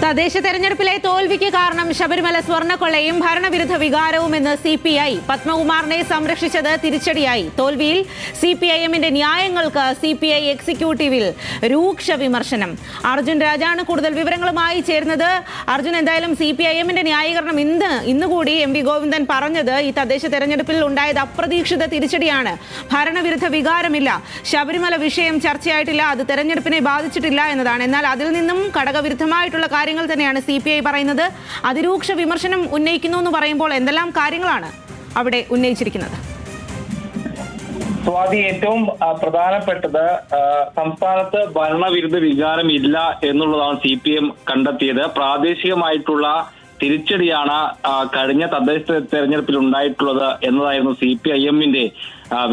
തദ്ദേശ തെരഞ്ഞെടുപ്പിലെ തോൽവിക്ക് കാരണം ശബരിമല സ്വർണ്ണക്കൊള്ളയും ഭരണവിരുദ്ധ വികാരവുമെന്ന് CPI. പത്മകുമാറിനെ സംരക്ഷിച്ചത് തിരിച്ചടിയായി. തോൽവിയിൽ CPIMന്റെ ന്യായങ്ങൾക്ക് CPI എക്സിക്യൂട്ടീവിൽ രൂക്ഷ വിമർശനം. അർജുൻ രാജാണ് കൂടുതൽ വിവരങ്ങളുമായി ചേരുന്നത്. അർജുൻ, എന്തായാലും CPIMന്റെ ന്യായീകരണം ഇന്നുകൂടി MV ഗോവിന്ദൻ പറഞ്ഞത് ഈ തദ്ദേശ തെരഞ്ഞെടുപ്പിൽ ഉണ്ടായത് അപ്രതീക്ഷിത തിരിച്ചടിയാണ്. ഭരണവിരുദ്ധ വികാരമില്ല, ശബരിമല വിഷയം ചർച്ചയായിട്ടില്ല, അത് തെരഞ്ഞെടുപ്പിനെ ബാധിച്ചിട്ടില്ല എന്നതാണ്. എന്നാൽ അതിൽ നിന്നും ഘടകവിരുദ്ധമായിട്ടുള്ള കാര്യങ്ങൾ തന്നെയാണ് CPI പറയുന്നത്. അതിരൂക്ഷ വിമർശനം ഉന്നയിക്കുന്നു എന്ന് പറയുമ്പോൾ എന്തെല്ലാം കാര്യങ്ങളാണ് അവിടെ ഉന്നയിച്ചിരിക്കുന്നത്? സ്വാതി, ഏറ്റവും പ്രധാനപ്പെട്ടത് സംസ്ഥാനത്ത് ഭരണവിരുദ്ധ വികാരം ഇല്ല എന്നുള്ളതാണ് CPM കണ്ടെത്തിയത്. പ്രാദേശികമായിട്ടുള്ള തിരിച്ചടിയാണ് കഴിഞ്ഞ തദ്ദേശ തെരഞ്ഞെടുപ്പിൽ ഉണ്ടായിട്ടുള്ളത് എന്നതായിരുന്നു CPIMന്റെ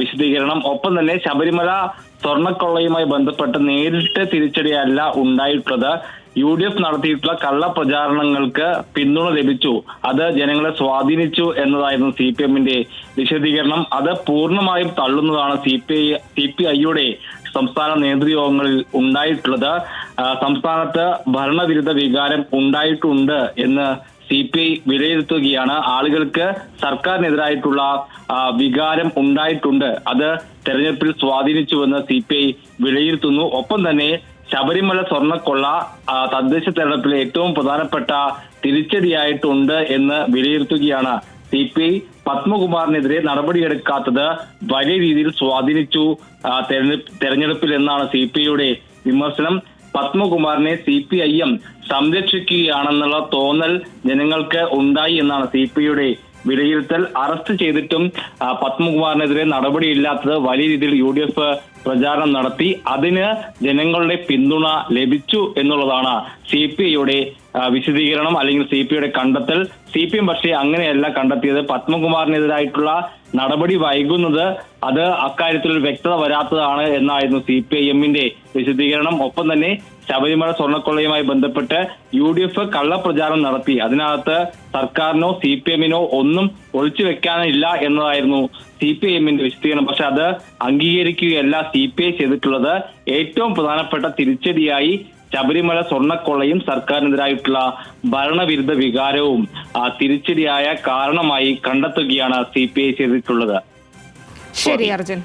വിശദീകരണം. ഒപ്പം തന്നെ ശബരിമല സ്വർണ്ണക്കൊള്ളയുമായി ബന്ധപ്പെട്ട് നേരിട്ട് തിരിച്ചടിയല്ല ഉണ്ടായിട്ടുള്ളത്. UDF നടത്തിയിട്ടുള്ള കള്ളപ്രചാരണങ്ങൾക്ക് പിന്തുണ ലഭിച്ചു, അത് ജനങ്ങളെ സ്വാധീനിച്ചു എന്നതായിരുന്നു CPMന്റെ വിശദീകരണം. അത് പൂർണ്ണമായും തള്ളുന്നതാണ് CPIയുടെ സംസ്ഥാന നേതൃയോഗങ്ങളിൽ ഉണ്ടായിട്ടുള്ളത്. സംസ്ഥാനത്ത് ഭരണവിരുദ്ധ വികാരം ഉണ്ടായിട്ടുണ്ട് എന്ന് CPI വിലയിരുത്തുകയാണ്. ആളുകൾക്ക് സർക്കാരിനെതിരായിട്ടുള്ള വികാരം ഉണ്ടായിട്ടുണ്ട്, അത് തെരഞ്ഞെടുപ്പിൽ സ്വാധീനിച്ചുവെന്ന് CPI വിലയിരുത്തുന്നു. ഒപ്പം തന്നെ ശബരിമല സ്വർണ്ണക്കൊള്ള തദ്ദേശ തെരഞ്ഞെടുപ്പിലെ ഏറ്റവും പ്രധാനപ്പെട്ട തിരിച്ചടിയായിട്ടുണ്ട് എന്ന് വിലയിരുത്തുകയാണ് CPI. പത്മകുമാറിനെതിരെ നടപടിയെടുക്കാത്തത് വലിയ രീതിയിൽ സ്വാധീനിച്ചു തെരഞ്ഞെടുപ്പിൽ എന്നാണ് CPIയുടെ വിമർശനം. പത്മകുമാറിനെ CPIM സംരക്ഷിക്കുകയാണെന്നുള്ള തോന്നൽ ജനങ്ങൾക്ക് ഉണ്ടായി എന്നാണ് CPIയുടെ വിലയിരുത്തൽ. അറസ്റ്റ് ചെയ്തിട്ടും പത്മകുമാറിനെതിരെ നടപടിയില്ലാത്തത് വലിയ രീതിയിൽ UDF പ്രചാരണം നടത്തി, അതിന് ജനങ്ങളുടെ പിന്തുണ ലഭിച്ചു എന്നുള്ളതാണ് CPIയുടെ വിശദീകരണം അല്ലെങ്കിൽ CPIയുടെ കണ്ടെത്തൽ. CPM പക്ഷേ അങ്ങനെയല്ല കണ്ടെത്തിയത്. പത്മകുമാറിനെതിരായിട്ടുള്ള നടപടി വൈകുന്നത് അത് അക്കാര്യത്തിൽ ഒരു വ്യക്തത വരാത്തതാണ് എന്നായിരുന്നു CPIMന്റെ വിശദീകരണം. ഒപ്പം തന്നെ ശബരിമല സ്വർണ്ണക്കൊള്ളയുമായി ബന്ധപ്പെട്ട് UDF കള്ളപ്രചാരണം നടത്തി, അതിനകത്ത് സർക്കാരിനോ CPMനോ ഒന്നും ഒളിച്ചു വെക്കാനില്ല എന്നതായിരുന്നു CPIMന്റെ വിശദീകരണം. പക്ഷെ അത് അംഗീകരിക്കുകയല്ല CPI ചെയ്തിട്ടുള്ളത്. ഏറ്റവും പ്രധാനപ്പെട്ട തിരിച്ചടിയായി ശബരിമല സ്വർണ്ണക്കൊള്ളയും സർക്കാരിനെതിരായിട്ടുള്ള ഭരണവിരുദ്ധ വികാരവും തിരിച്ചടിയായ കാരണമായി കണ്ടെത്തുകയാണ് CPI ചെയ്തിട്ടുള്ളത്. ശരി അർജുൻ.